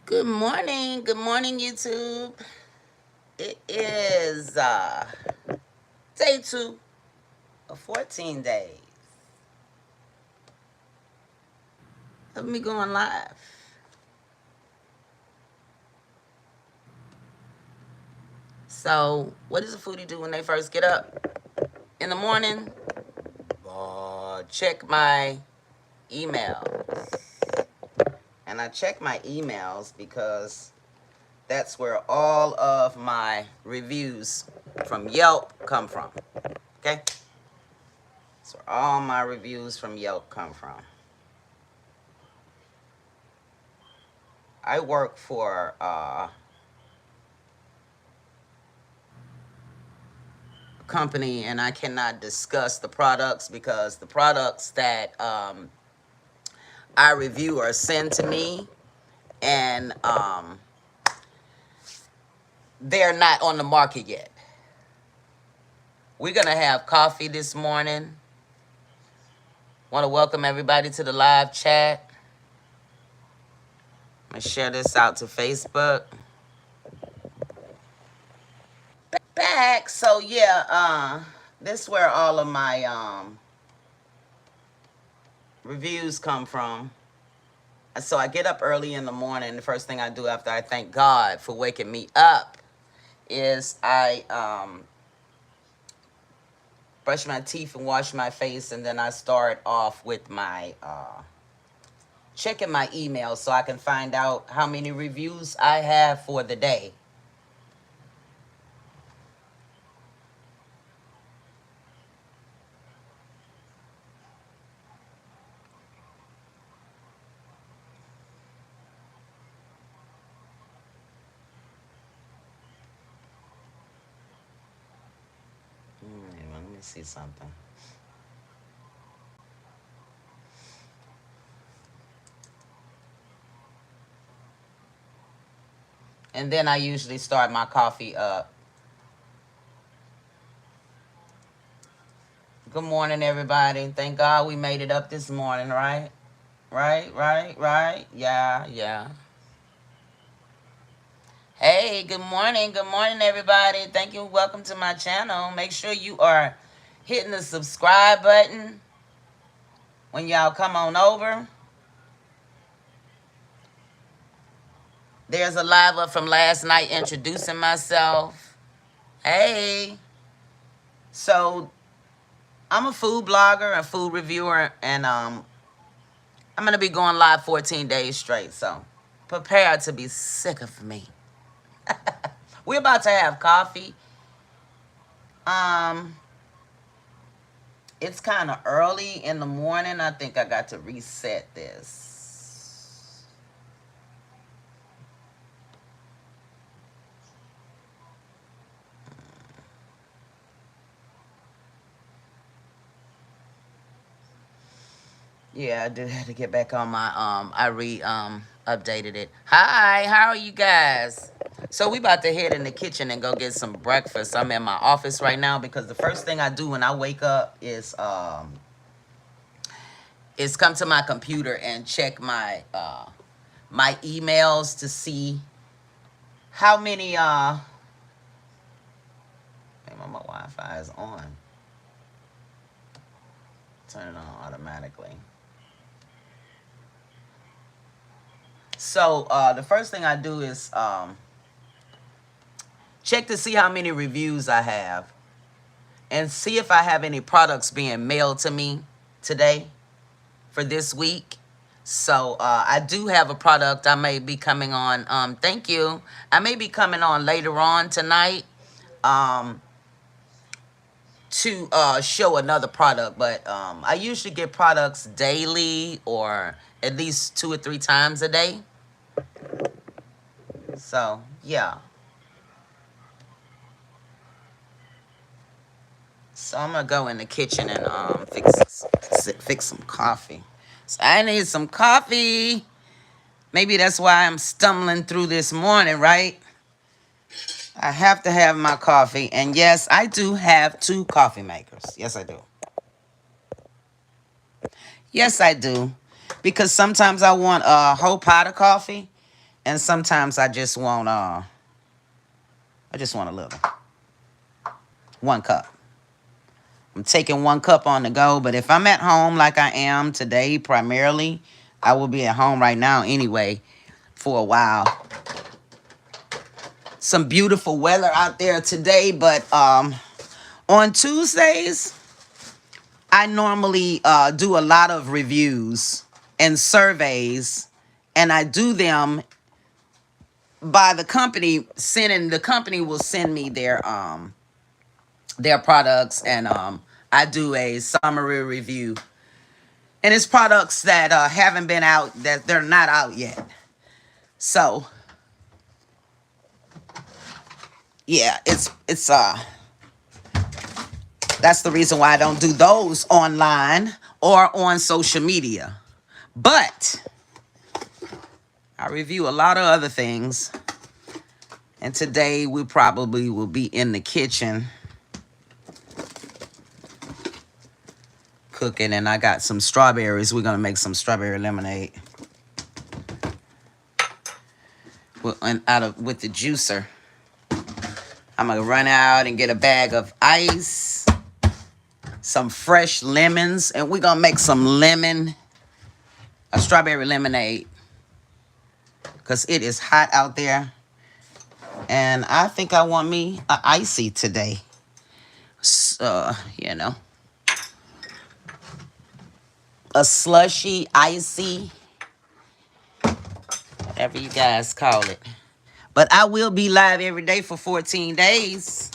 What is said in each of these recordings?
Good morning, YouTube. It is day 2 of 14 days of me going live. So, what does a foodie do when they first get up in the morning? Check my emails. And I check my emails because that's where all of my reviews from Yelp come from. Okay? That's where all my reviews from Yelp come from. I work for a company, and I cannot discuss the products because the products that I review are sent to me, and they're not on the market yet. We're going to have coffee this morning. Want to welcome everybody to the live chat. I'm going to share this out to Facebook. Back. So, yeah, this is where all of my reviews come from. So I get up early in the morning. The first thing I do after I thank God for waking me up is I brush my teeth and wash my face, and then I start off with my checking my email so I can find out how many reviews I have for the day. Let me see something. And then I usually start my coffee up. Good morning, everybody. Thank God we made it up this morning, right? Right. Yeah. Hey, good morning. Good morning, everybody. Thank you. Welcome to my channel. Make sure you are hitting the subscribe button when y'all come on over. There's a live up from last night introducing myself. Hey. So, I'm a food blogger and food reviewer, and I'm going to be going live 14 days straight. So, prepare to be sick of me. We're about to have coffee. It's kind of early in the morning. I think I got to reset this. Yeah, I did have to get back on my I updated it. Hi, how are you guys? So we about to head in the kitchen and go get some breakfast. I'm in my office right now because the first thing I do when I wake up is come to my computer and check my my emails to see how many my Wi-Fi is on. Turn it on automatically. So the first thing I do is check to see how many reviews I have and see if I have any products being mailed to me today for this week. So I do have a product I may be coming on. Thank you. I may be coming on later on tonight to show another product. But I usually get products daily or at least 2 or 3 times a day. So, yeah. So I'm going to go in the kitchen and fix some coffee. So I need some coffee. Maybe that's why I'm stumbling through this morning, right? I have to have my coffee. And yes, I do have 2 coffee makers. Yes, I do. Yes, I do. Because sometimes I want a whole pot of coffee. And sometimes I just want a little. 1 cup. I'm taking 1 cup on the go, but if I'm at home like I am today primarily, I will be at home right now anyway for a while. Some beautiful weather out there today, but on Tuesdays, I normally do a lot of reviews and surveys, and I do them by the company the company will send me their products, and I do a summary review. And it's products that haven't been out, that they're not out yet. So yeah, it's that's the reason why I don't do those online or on social media. But I review a lot of other things. And today we probably will be in the kitchen cooking, and I got some strawberries. We're gonna make some strawberry lemonade with the juicer. I'm gonna run out and get a bag of ice, some fresh lemons, and we're gonna make some strawberry lemonade, because it is hot out there, and I think I want me an icy today. So, you know, a slushy, icy, whatever you guys call it. But I will be live every day for 14 days.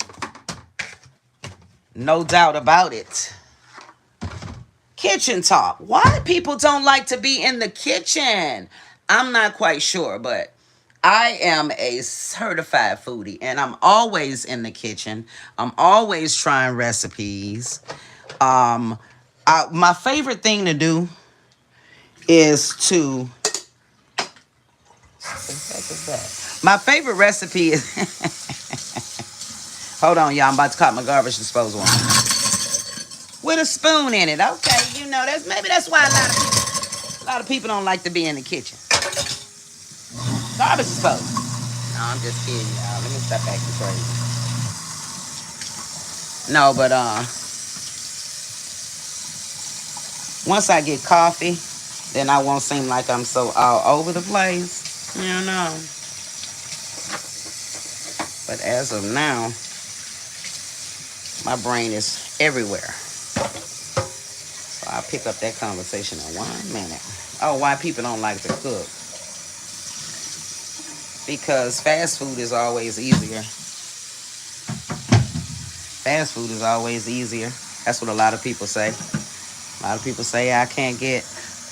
No doubt about it. Kitchen talk. Why people don't like to be in the kitchen? I'm not quite sure, but I am a certified foodie, and I'm always in the kitchen. I'm always trying recipes. My favorite thing to do is to... What the heck is that? My favorite recipe is... Hold on, y'all. I'm about to cut my garbage disposal on. With a spoon in it. Okay, you know, maybe that's why a lot of people don't like to be in the kitchen. Garbage disposal. No, I'm just kidding, y'all. Let me stop acting crazy. No, but once I get coffee, then I won't seem like I'm so all over the place. You know. But as of now, my brain is everywhere. So I'll pick up that conversation in 1 minute. Oh, why people don't like to cook? Because fast food is always easier. Fast food is always easier. That's what a lot of people say. A lot of people say I can't get...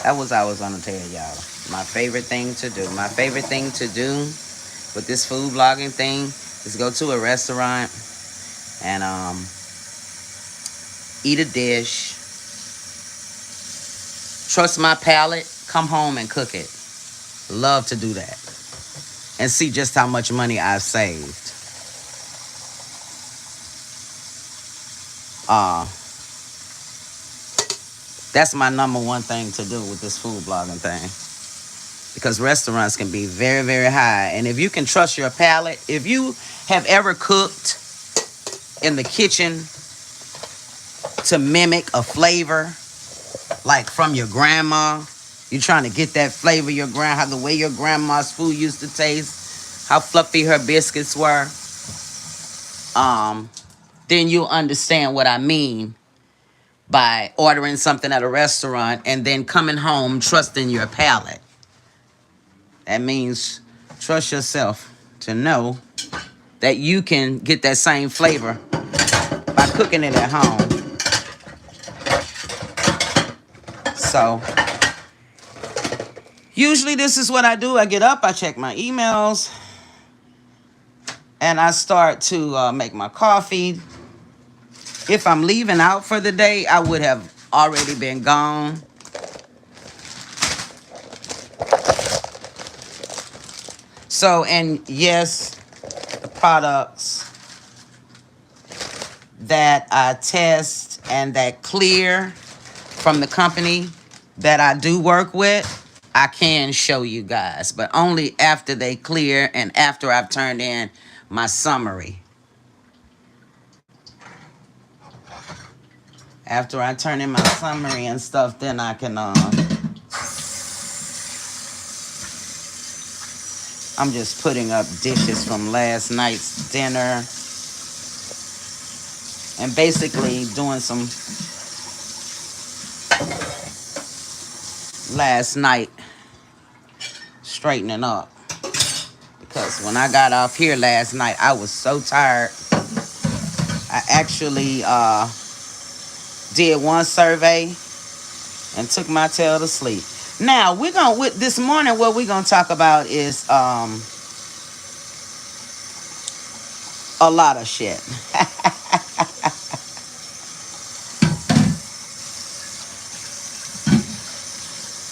That was I was going to tell y'all. My favorite thing to do. My favorite thing to do with this food blogging thing is go to a restaurant and eat a dish. Trust my palate. Come home and cook it. Love to do that. And see just how much money I've saved. That's my #1 thing to do with this food blogging thing. Because restaurants can be very, very high. And if you can trust your palate, if you have ever cooked in the kitchen to mimic a flavor, like from your grandma, you're trying to get that flavor, the way your grandma's food used to taste, how fluffy her biscuits were, then you'll understand what I mean by ordering something at a restaurant and then coming home trusting your palate. That means trust yourself to know that you can get that same flavor by cooking it at home. So, usually this is what I do. I get up, I check my emails, and I start to make my coffee. If I'm leaving out for the day, I would have already been gone. So, and yes, the products that I test and that clear from the company that I do work with, I can show you guys, but only after they clear and after I've turned in my summary. After I turn in my summary and stuff, then I can, I'm just putting up dishes from last night's dinner and basically doing some last night straightening up. Because when I got off here last night, I was so tired. I actually did one survey and took my tail to sleep. Now we're gonna with this morning. What we're gonna talk about is a lot of shit.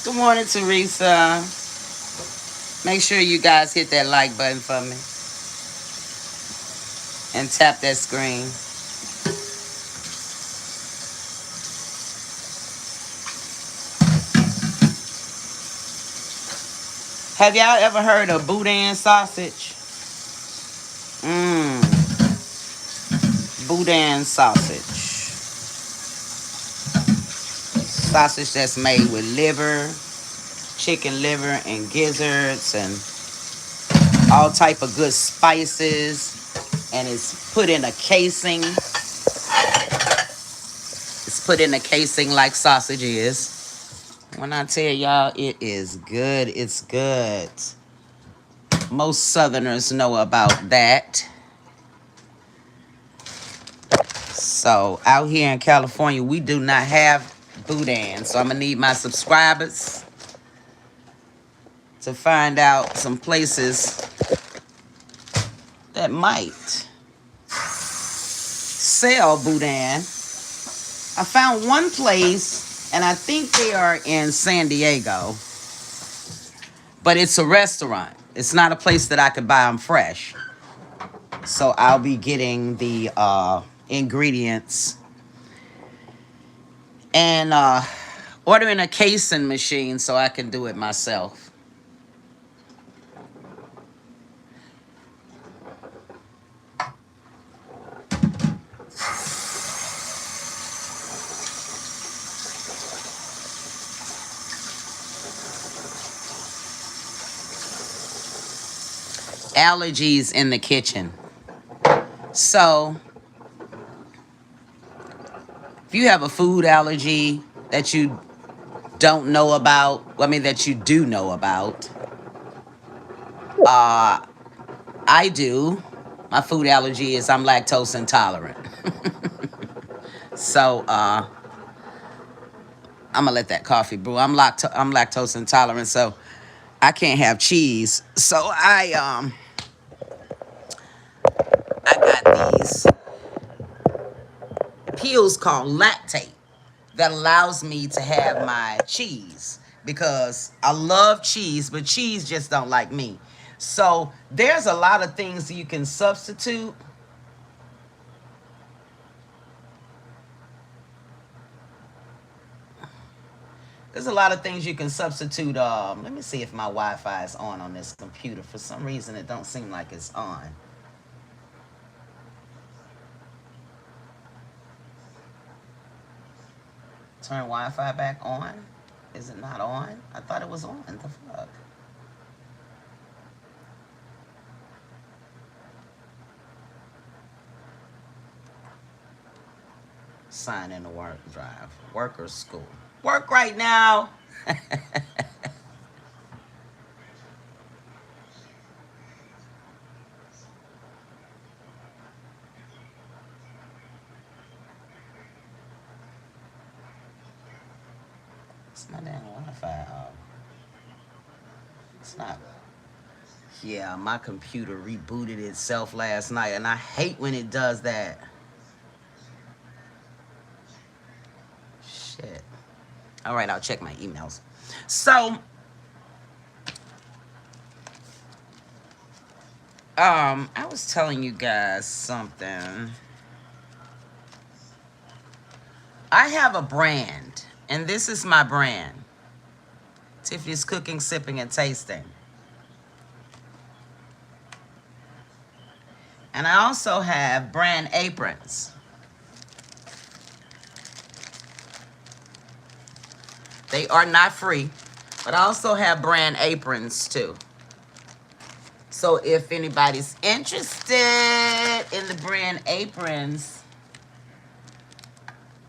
Good morning, Teresa. Make sure you guys hit that like button for me and tap that screen. Have y'all ever heard of boudin sausage? Boudin sausage. Sausage that's made with liver, chicken liver and gizzards and all type of good spices. And it's put in a casing. It's put in a casing like sausage is. When I tell y'all it is good, it's good. Most Southerners know about that. So out here in California, we do not have boudin. So I'm going to need my subscribers to find out some places that might sell boudin. I found one place, and I think they are in San Diego. But it's a restaurant. It's not a place that I could buy them fresh. So I'll be getting the ingredients and ordering a casing machine so I can do it myself. Allergies in the kitchen. So if you have a food allergy that you don't know about, that you do know about, I do. My food allergy is I'm lactose intolerant. So I'm gonna let that coffee brew. I'm lactose intolerant, so I can't have cheese. So I got these pills called lactate that allows me to have my cheese because I love cheese, but cheese just don't like me. So there's a lot of things you can substitute. There's a lot of things you can substitute. Let me see if my Wi-Fi is on this computer. For some reason, it don't seem like it's on. Turn Wi-Fi back on. Is it not on? I thought it was on. The fuck? Sign in to work drive. Work or school? Work right now. It's my damn Wi-Fi. It's not. Yeah, my computer rebooted itself last night, and I hate when it does that. Shit. All right, I'll check my emails. So, I was telling you guys something. I have a brand, and this is my brand. Tiffany's cooking, sipping, and tasting. And I also have brand aprons. They are not free, but I also have brand aprons too. So if anybody's interested in the brand aprons,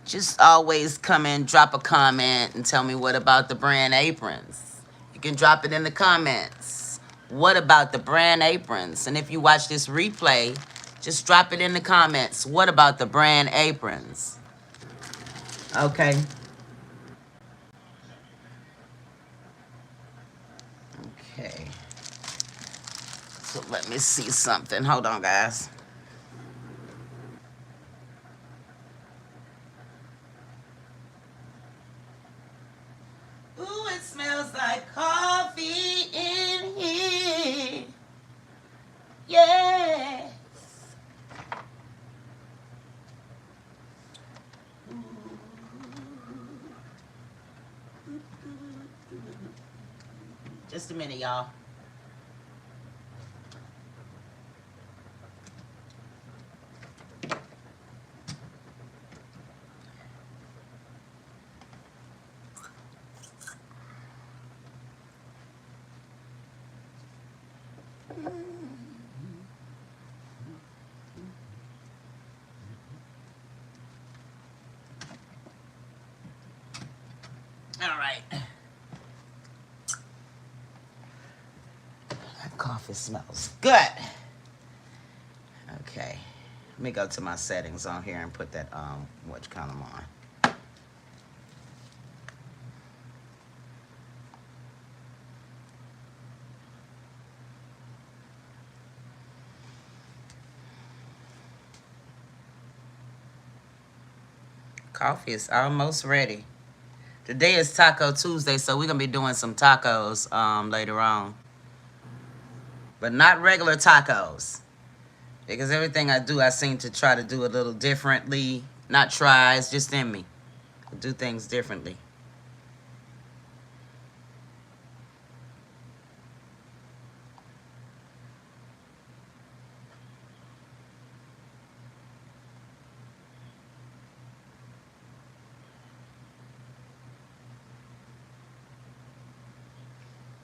just always come in, drop a comment, and tell me what about the brand aprons. You can drop it in the comments. What about the brand aprons? And if you watch this replay, just drop it in the comments. What about the brand aprons? Okay. Okay. So let me see something. Hold on, guys. Ooh, it smells like coffee in here. Yes. Just a minute, y'all. All right. That coffee smells good. Okay. Let me go to my settings on here and put that what column on. Coffee is almost ready. Today is Taco Tuesday, so we're gonna be doing some tacos later on. But not regular tacos. Because everything I do, I seem to try to do a little differently. Not try, it's just in me. I do things differently.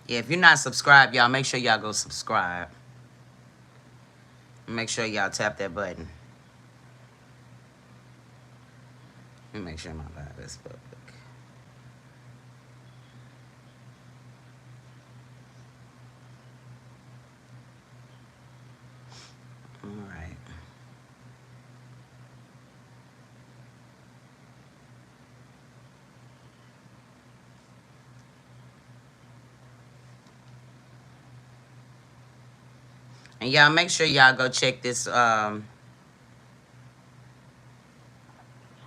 Yeah, if you're not subscribed, y'all, make sure y'all go subscribe. Make sure y'all tap that button. Let me make sure my live is public. All right. And y'all make sure y'all go check this Yeah.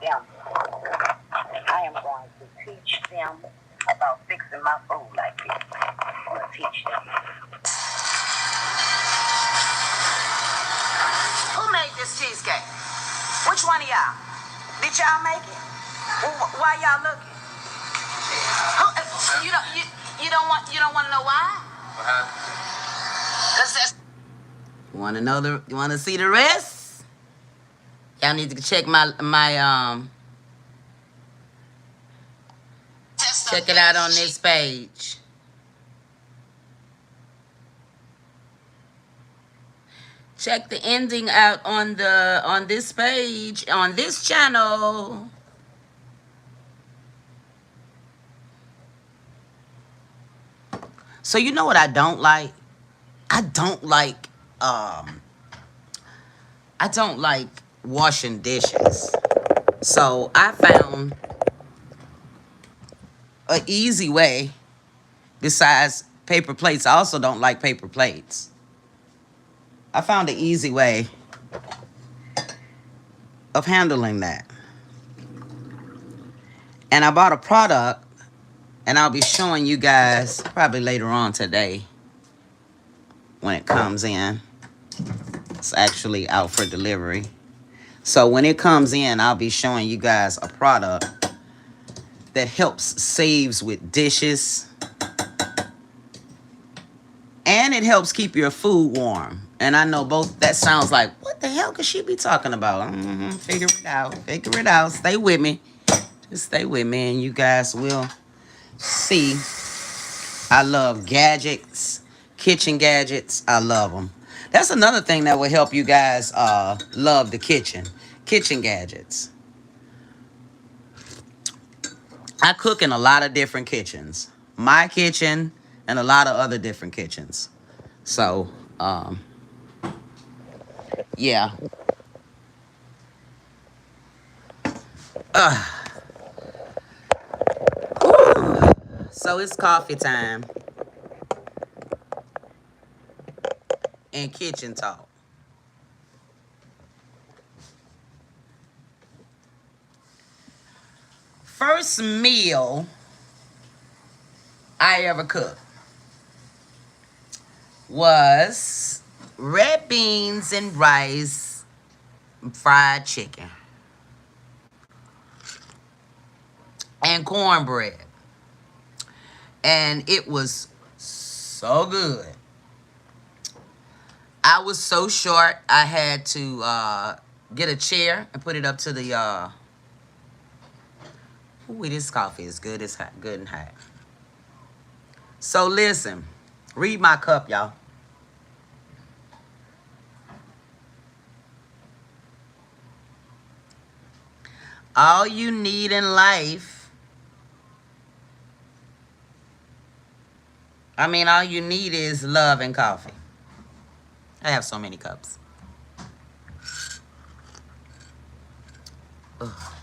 I am going to teach them about fixing my food like this. I'm going to teach them. Who made this cheesecake? Which one of y'all? Did y'all make it? Why y'all looking? Who, you don't want to know why? What happened? 'Cause that's. You want to know you want to see the rest? Y'all need to check my check it out on this page. Check the ending out on this page on this channel. So you know what I don't like? I don't like washing dishes. So I found an easy way besides paper plates. I also don't like paper plates. I found an easy way of handling that. And I bought a product, and I'll be showing you guys probably later on today when it comes in. It's actually out for delivery. So when it comes in, I'll be showing you guys a product that helps saves with dishes it helps keep your food warm. And I know both, that sounds like, what the hell could she be talking about? Figure it out. Figure it out. Stay with me. Just stay with me and you guys will see. I love gadgets, kitchen gadgets. I love them. That's another thing that will help you guys love the kitchen. Kitchen gadgets. I cook in a lot of different kitchens. My kitchen and a lot of other different kitchens. So, yeah. So it's coffee time and kitchen talk. First meal I ever cooked was red beans and rice, fried chicken, and cornbread. And it was so good. I was so short, I had to get a chair and put it up to the. Ooh, this coffee is good. It's hot, good and hot. So listen, read my cup, y'all. All you need in life, all you need is love and coffee. I have so many cups. Ugh.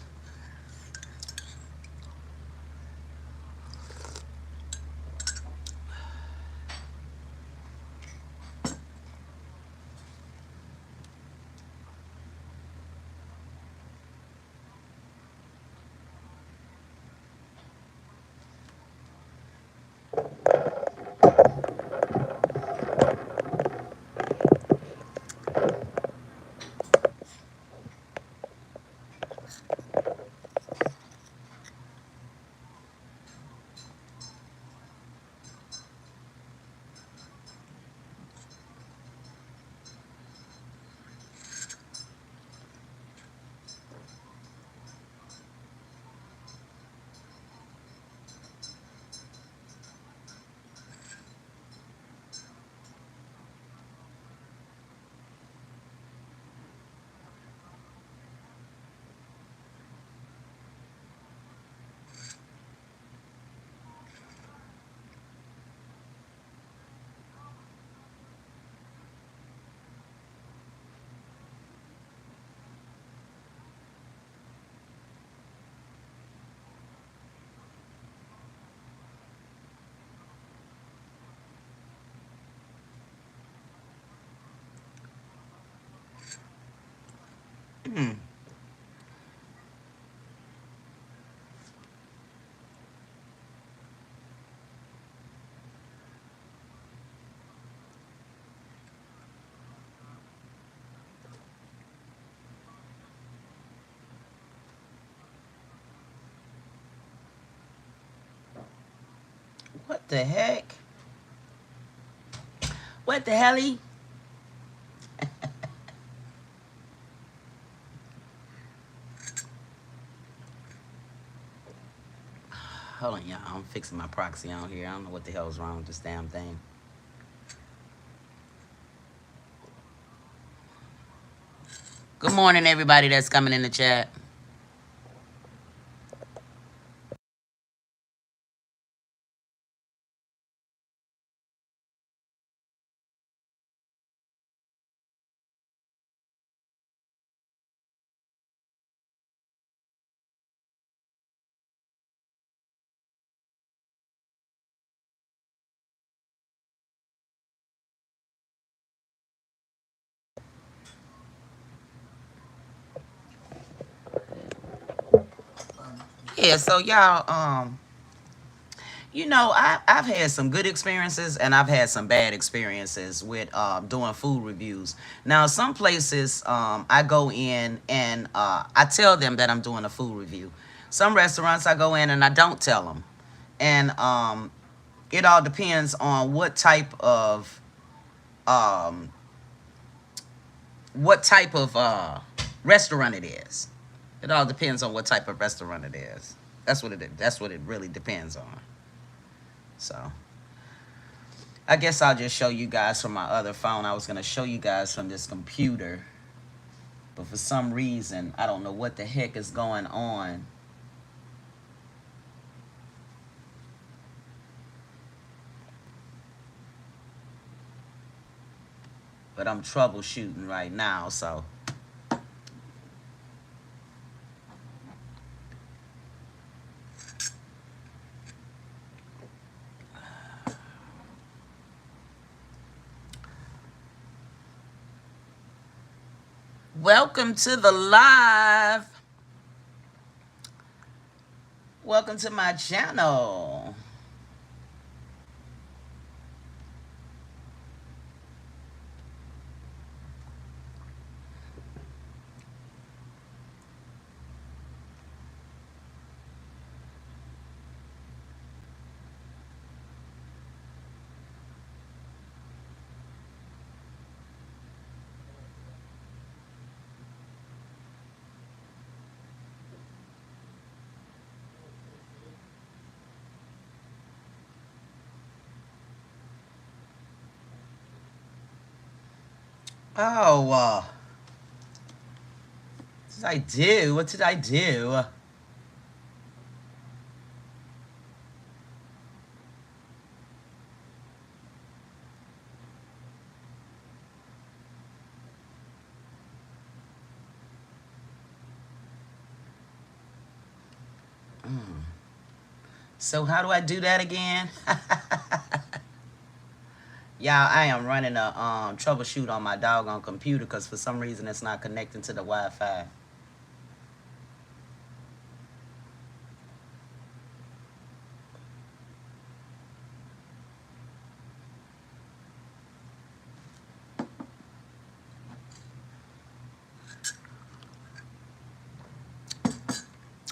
What the heck? What the helly? Hold on, y'all. I'm fixing my proxy on here. I don't know what the hell's wrong with this damn thing. Good morning, everybody that's coming in the chat. Yeah, so y'all, I've had some good experiences and I've had some bad experiences with doing food reviews. Now, some places I go in and I tell them that I'm doing a food review. Some restaurants I go in and I don't tell them. And it all depends on what type of um, what type of restaurant it is. It all depends on what type of restaurant it is. That's what it. That's what it really depends on. So I guess I'll just show you guys from my other phone. I was gonna show you guys from this computer, but for some reason I don't know what the heck is going on. But I'm troubleshooting right now, so. Welcome to the live. Welcome to my channel. Oh, what did I do? What did I do? So how do I do that again? Y'all, I am running a troubleshoot on my doggone computer because for some reason it's not connecting to the Wi-Fi.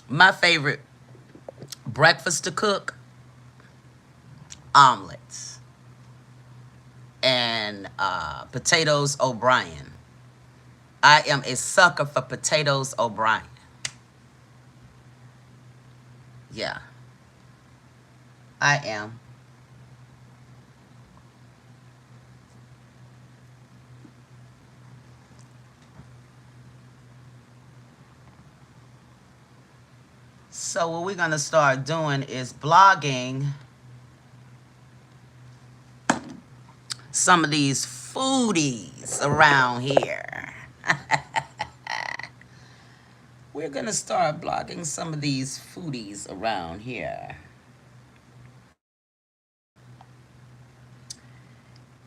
My favorite breakfast to cook, omelets and potatoes O'Brien. I am a sucker for potatoes O'Brien. Yeah, I am. So what we're gonna start doing is blogging some of these foodies around here. We're gonna start blogging some of these foodies around here.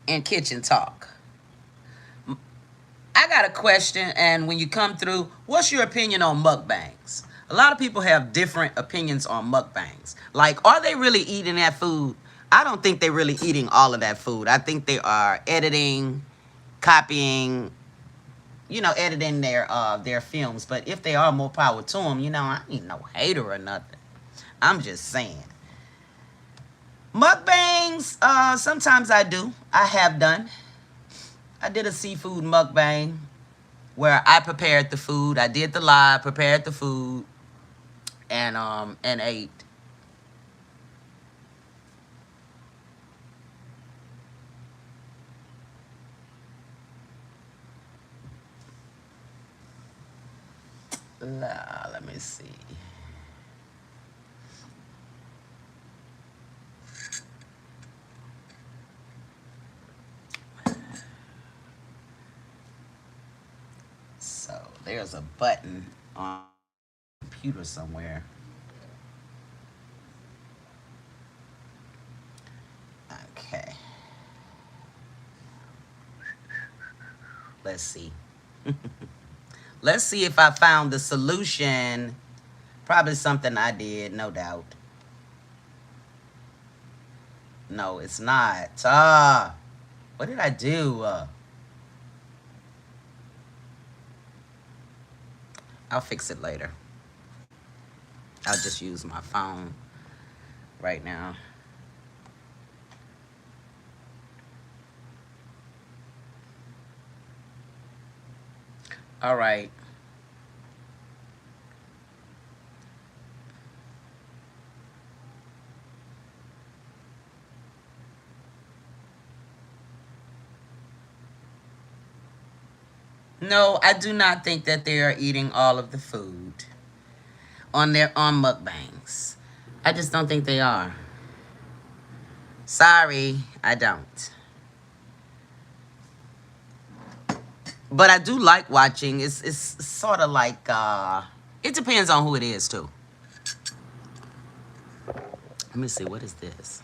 In Kitchen Talk. I got a question, and when you come through, what's your opinion on mukbangs? A lot of people have different opinions on mukbangs. Like, are they really eating that food? I don't think they're really eating all of that food. I think they are editing, copying, editing their films. But if they are, more power to them. I ain't no hater or nothing. I'm just saying. Mukbangs, sometimes I do. I have done. I did a seafood mukbang where I prepared the food. I did the live, prepared the food, and ate. Let me see. So there's a button on the computer somewhere. Okay. Let's see. Let's see if I found the solution. Probably something I did, no doubt. No, it's not. What did I do? I'll fix it later. I'll just use my phone right now. All right. No, I do not think that they are eating all of the food on their on mukbangs. I just don't think they are. Sorry, I don't. But I do like watching. It's sort of like it depends on who it is too. Let me see, what is this?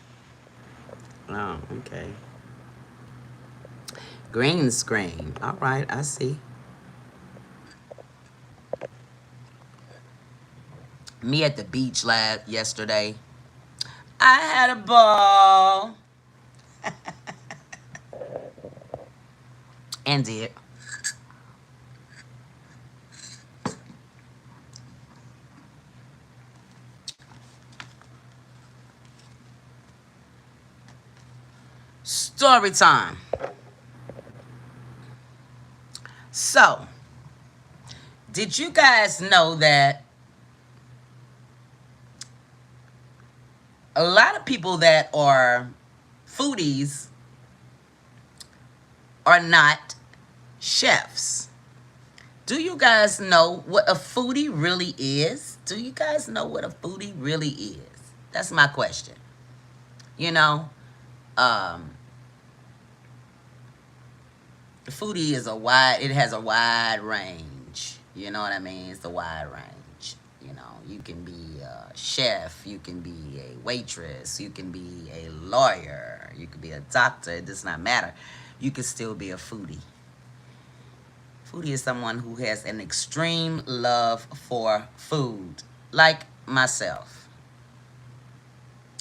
Oh, okay. Green screen. All right, I see. Me at the beach lab yesterday. I had a ball. And did. Story time. So, did you guys know that a lot of people that are foodies are not chefs? Do you guys know what a foodie really is? Do you guys know what a foodie really is? That's my question. You know, um, foodie is it has a wide range. You know what I mean? It's a wide range. You know, you can be a chef, you can be a waitress, you can be a lawyer, you can be a doctor. It does not matter. You can still be a foodie. Foodie is someone who has an extreme love for food, like myself.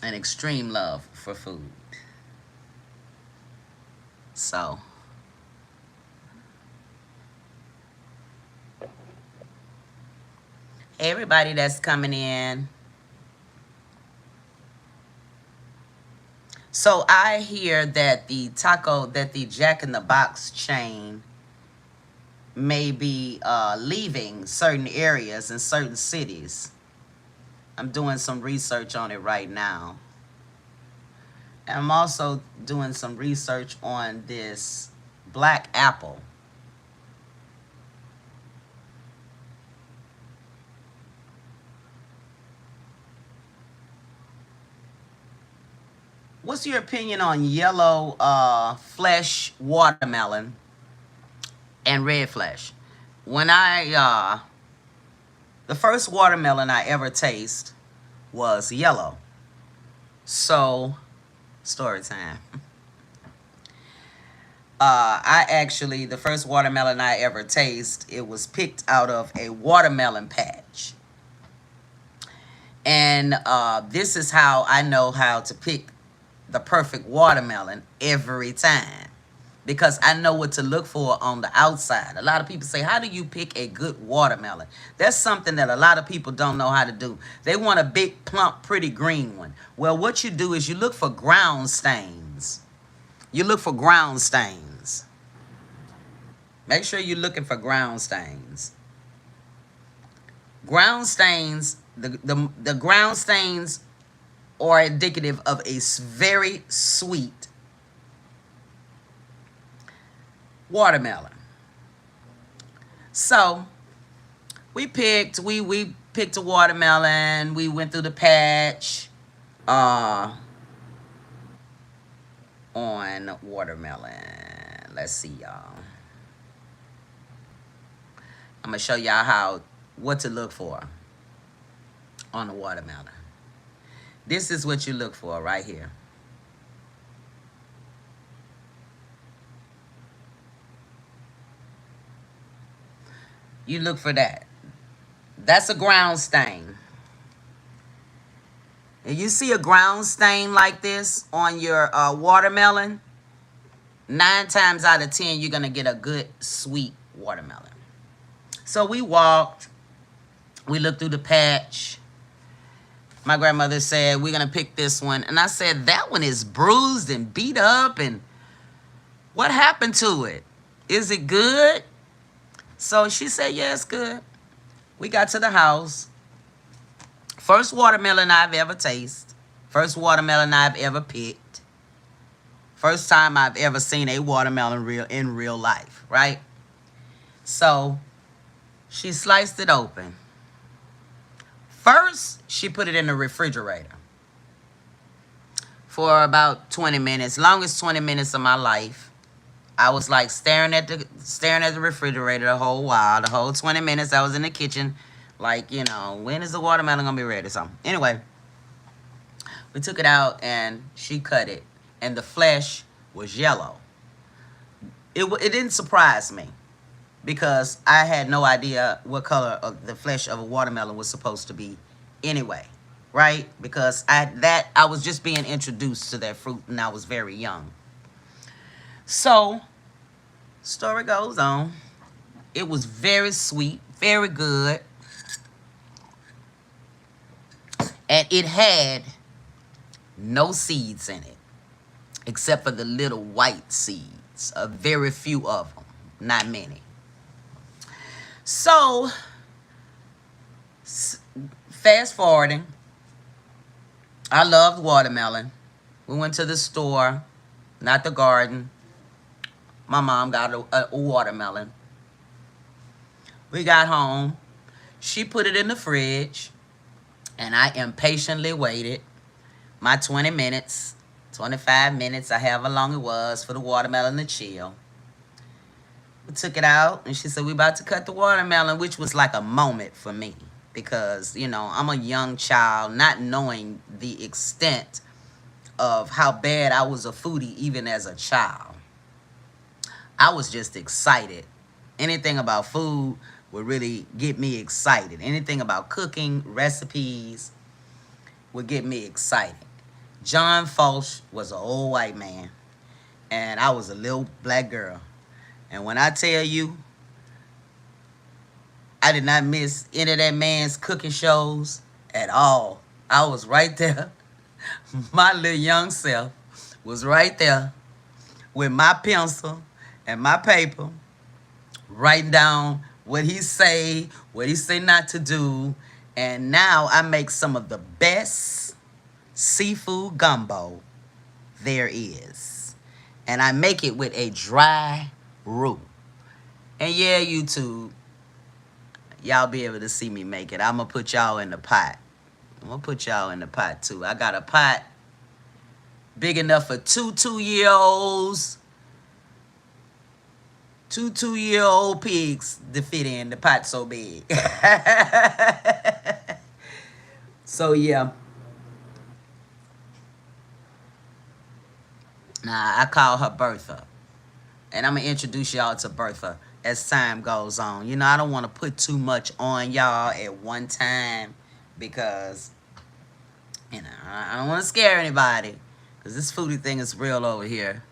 An extreme love for food. So, everybody that's coming in. So I hear that the Jack in the Box chain may be leaving certain areas in certain cities. I'm doing some research on it right now. And I'm also doing some research on this black apple. What's your opinion on yellow flesh watermelon and red flesh? When the first watermelon I ever taste was yellow. So, story time. The first watermelon I ever taste, it was picked out of a watermelon patch. And this is how I know how to pick the perfect watermelon every time. Because I know what to look for on the outside. A lot of people say, how do you pick a good watermelon? That's something that a lot of people don't know how to do. They want a big, plump, pretty green one. Well, what you do is you look for ground stains. You look for ground stains. Make sure you're looking for ground stains. Ground stains, the ground stains are indicative of a very sweet watermelon. So we picked a watermelon. We went through the patch on watermelon. Let's see, y'all. I'm gonna show y'all what to look for on the watermelon. This is what you look for right here. You look for that. That's a ground stain. And you see a ground stain like this on your watermelon, 9 times out of 10, you're going to get a good, sweet watermelon. So we walked. We looked through the patch. My grandmother said, we're going to pick this one. And I said, that one is bruised and beat up. And what happened to it? Is it good? So she said, yeah, it's good. We got to the house. First watermelon I've ever tasted. First watermelon I've ever picked. First time I've ever seen a watermelon in real life, right? So she sliced it open. First, she put it in the refrigerator for about 20 minutes. Longest 20 minutes of my life. I was like staring at the refrigerator the whole while. The whole 20 minutes I was in the kitchen. Like, you know, when is the watermelon going to be ready or something? Anyway, we took it out and she cut it. And the flesh was yellow. It didn't surprise me because I had no idea what color of the flesh of a watermelon was supposed to be anyway. Right? Because I was just being introduced to that fruit and I was very young. So, story goes on. It was very sweet, very good. And it had no seeds in it, except for the little white seeds. A very few of them, not many. So, fast forwarding, I loved watermelon. We went to the store, not the garden. My mom got a watermelon. We got home. She put it in the fridge. And I impatiently waited my 20 minutes, 25 minutes, or however long it was for the watermelon to chill. We took it out, and she said, we about to cut the watermelon, which was like a moment for me. Because, you know, I'm a young child, not knowing the extent of how bad I was a foodie even as a child. I was just excited. Anything about food would really get me excited. Anything about cooking, recipes, would get me excited. John Foch was an old white man, and I was a little black girl. And when I tell you, I did not miss any of that man's cooking shows at all. I was right there. My little young self was right there with my pencil and my paper, writing down what he say not to do. And now I make some of the best seafood gumbo there is. And I make it with a dry roux. And yeah, YouTube, y'all be able to see me make it. I'm going to put y'all in the pot. I'm going to put y'all in the pot too. I got a pot big enough for two 2-year-olds. Two 2-year-old pigs to fit in. The pot so big. So, yeah. Nah, I call her Bertha. And I'm going to introduce y'all to Bertha as time goes on. You know, I don't want to put too much on y'all at one time because, you know, I don't want to scare anybody because this foodie thing is real over here.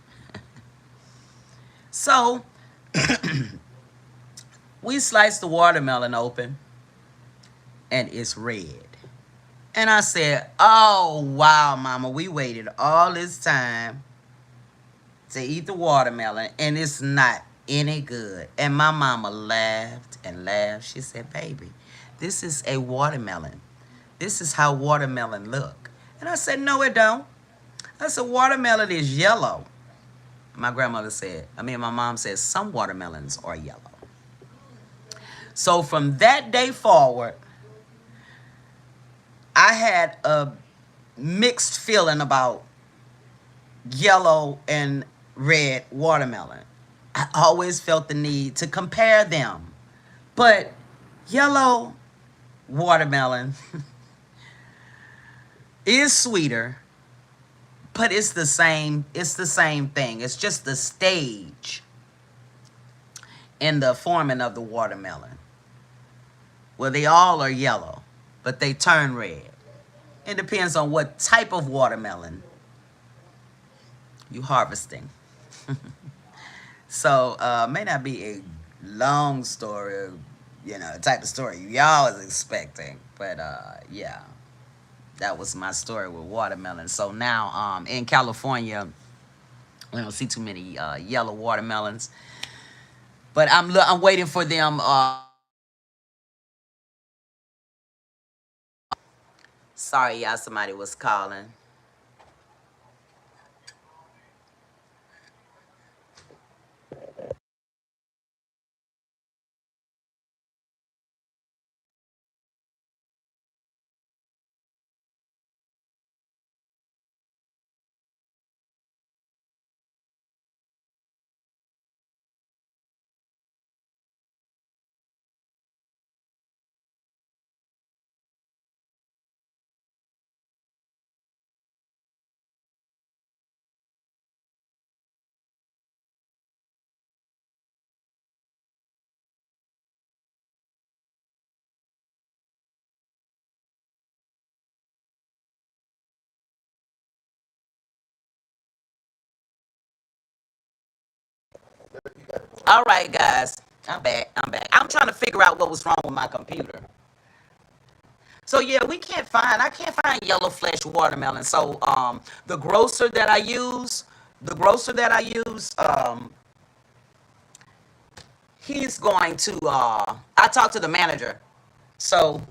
So, we sliced the watermelon open and it's red. And I said, oh, wow, mama, we waited all this time to eat the watermelon and it's not any good. And my mama laughed and laughed. She said, baby, this is a watermelon. This is how watermelon look. And I said, no, it don't. I said, watermelon is yellow. My mom said, some watermelons are yellow. So from that day forward, I had a mixed feeling about yellow and red watermelon. I always felt the need to compare them. But yellow watermelon is sweeter, but it's the same thing. It's just the stage in the forming of the watermelon. Well, they all are yellow, but they turn red. It depends on what type of watermelon you harvesting. So, may not be a long story, you know, type of story y'all was expecting. But, yeah, that was my story with watermelon. So now, in California, we don't see too many yellow watermelons. But I'm waiting for them. Sorry, y'all. Somebody was calling. All right, guys. I'm back. I'm back. I'm trying to figure out what was wrong with my computer. So yeah, I can't find yellow flesh watermelon. So the grocer that I use, the grocer that I use, he's going to I talked to the manager. So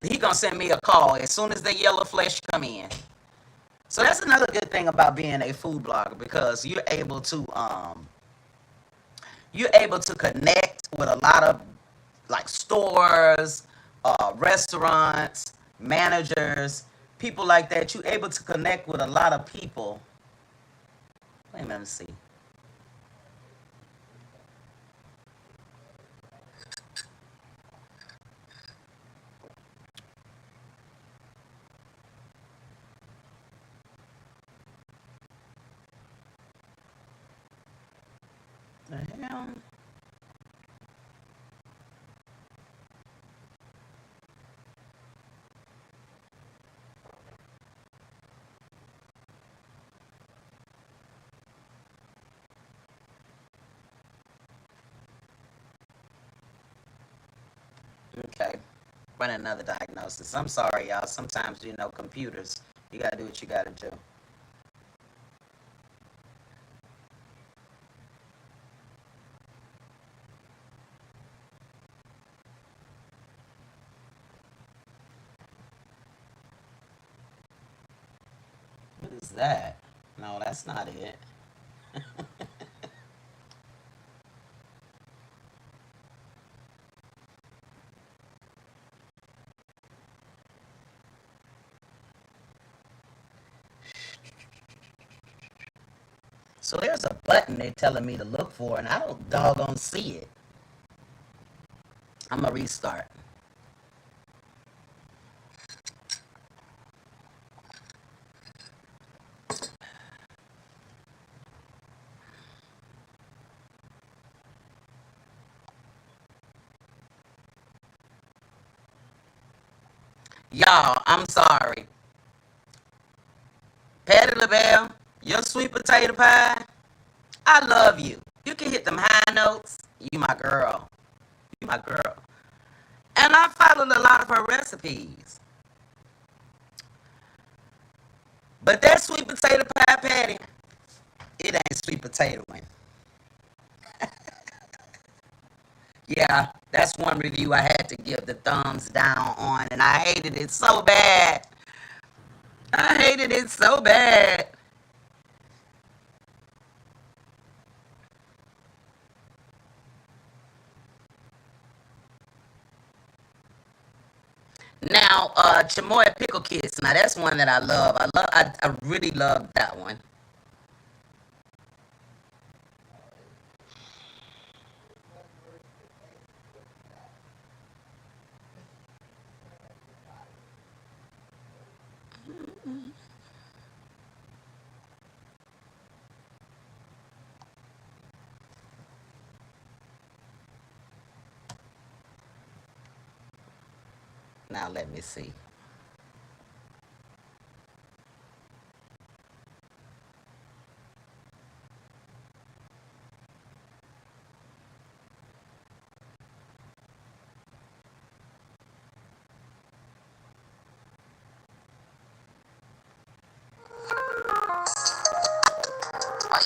he gonna send me a call as soon as the yellow flesh come in. So that's another good thing about being a food blogger, because you're able to connect with a lot of like stores, restaurants, managers, people like that. You're able to connect with a lot of people. Wait a minute, let me see. The hell? Okay. Run another diagnosis. I'm sorry, y'all. Sometimes, computers, you gotta do what you gotta do. What is that? No, that's not it. So there's a button they're telling me to look for, and I don't doggone see it. I'm gonna restart. Y'all, I'm sorry. Patty LaBelle, your sweet potato pie, I love you. You can hit them high notes. You my girl. You my girl. And I followed a lot of her recipes. But that sweet potato pie patty, it ain't sweet potato one. Yeah, that's one review I had to give the thumbs down on, and I hated it so bad. I hated it so bad. Now, Chamoy Pickle Kids. Now that's one that I love. I really love that one. Now let me see.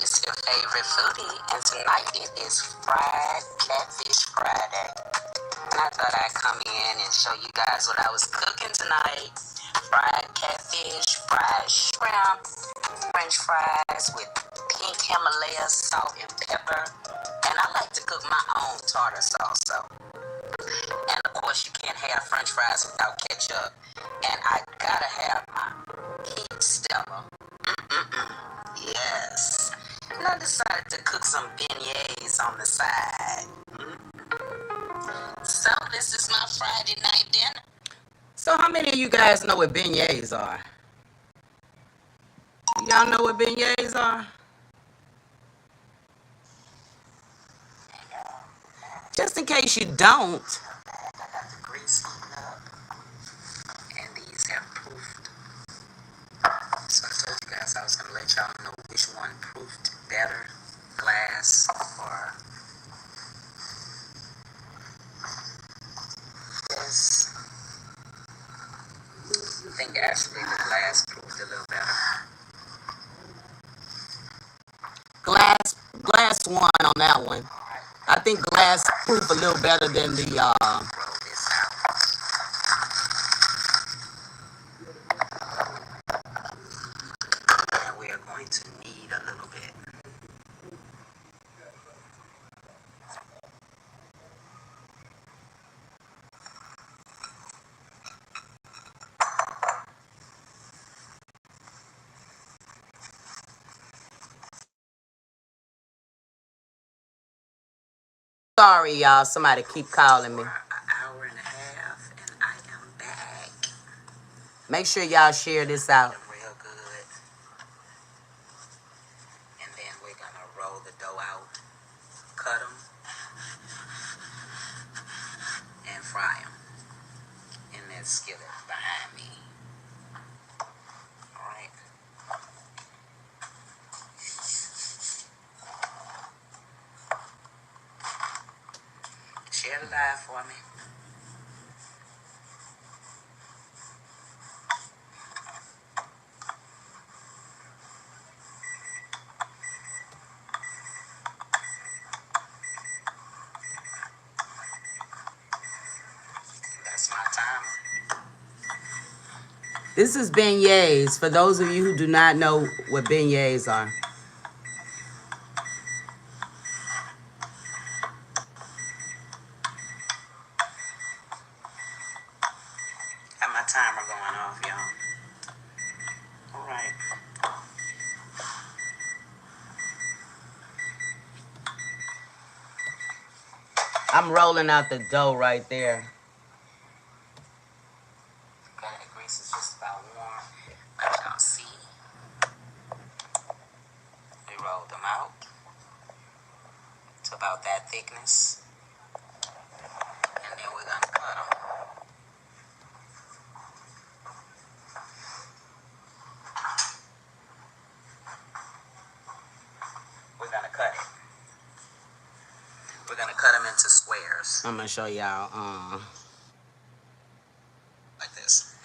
It's your favorite foodie, and tonight it is Fried Catfish Friday. And I thought I'd come in and show you guys what I was cooking tonight. Fried catfish, fried shrimp, French fries with pink Himalaya salt and pepper. And I like to cook my own tartar sauce. And of course, you can't have French fries without ketchup. And I gotta have my Pete Stella. Yes. And I decided to cook some beignets on the side. So this is my Friday night dinner. So how many of you guys know what beignets are? Y'all know what beignets are? Just in case you don't. I got the grease heating up. And these have proofed. So I told you guys I was going to let y'all know which one proofed better. Glass or this. I think actually the glass proved a little better. Glass won on that one. I think glass proof a little better than the roll this out. And we are going to knead a little bit. Sorry, y'all. Somebody keep calling me. An hour and a half, and I am back. Make sure y'all share this out. Real good. And then we're gonna roll the dough out, cut them, and fry them in that skillet behind me. All right. Share the live for me. That's my timer. This is beignets. For those of you who do not know what beignets are. Got my timer going off, y'all. All right. I'm rolling out the dough right there. Okay, the grease is just about warm. Let y'all see. We rolled them out to about that thickness. And then we're gonna cut them. We're gonna cut it. We're gonna cut them into squares. I'm gonna show y'all like this.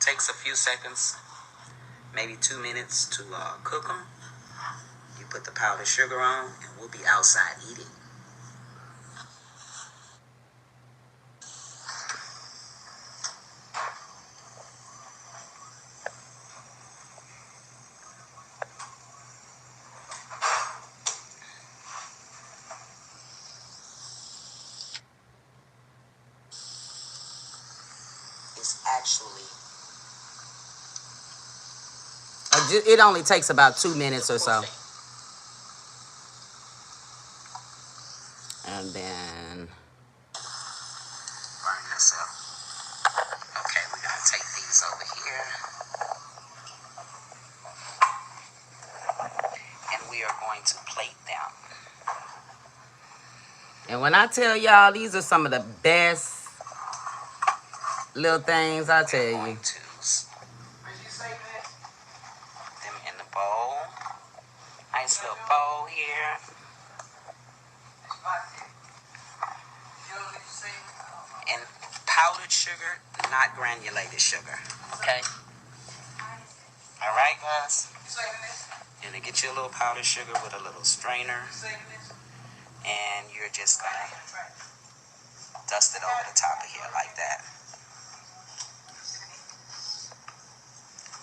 Takes a few seconds, maybe 2 minutes to cook them. You put the powdered sugar on, and we'll be outside eating. It's actually, it only takes about 2 minutes or so. And then burn this up. Okay, we're gonna take these over here. And we are going to plate them. And when I tell y'all, these are some of the best little things, I tell you. Them in the bowl. Nice little bowl here. And powdered sugar, not granulated sugar. Okay? All right, guys? And then get you a little powdered sugar with a little strainer. And you're just gonna dust it over the top of here like that.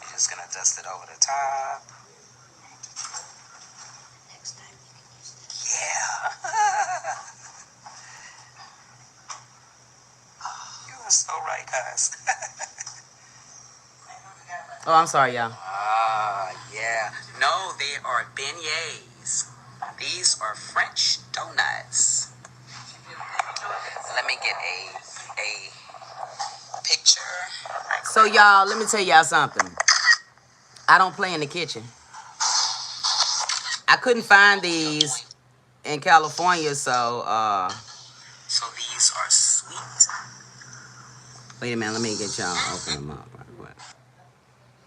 You're just gonna dust it over the top. Yeah. You are so right, guys. Oh, I'm sorry, y'all. Yeah. No, they are beignets. These are French donuts. Let me get a picture. So, y'all, let me tell y'all something. I don't play in the kitchen. I couldn't find these in California, so these are sweet. Wait a minute, let me get y'all open them up right quick.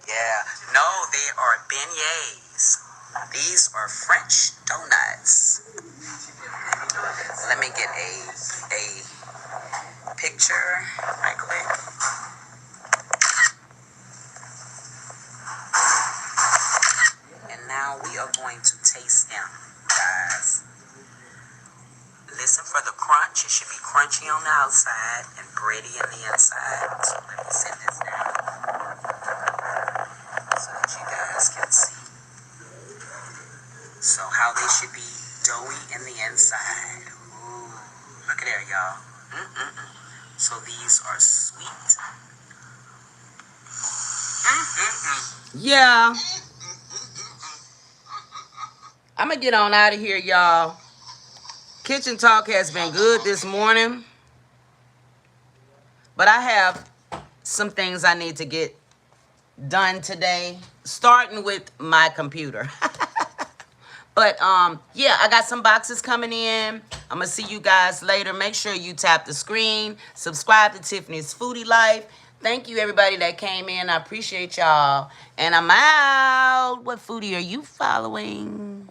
Yeah, no, they are beignets. These are French donuts. Let me get a picture right quick. And now we are going to taste them, guys. Listen for the crunch. It should be crunchy on the outside and bready in the inside. So let me set this down so that you guys can see. So how they should be doughy in the inside. Ooh, look at there, y'all. So these are sweet. Yeah. I'm gonna get on out of here, y'all. Kitchen talk has been good this morning, but I have some things I need to get done today, starting with my computer. But yeah, I got some boxes coming in. I'm gonna see you guys later. Make sure you tap the screen, subscribe to Tiffany's Foodie Life. Thank you everybody that came in. I appreciate y'all. And I'm out. What foodie are you following?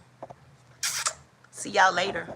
See y'all later.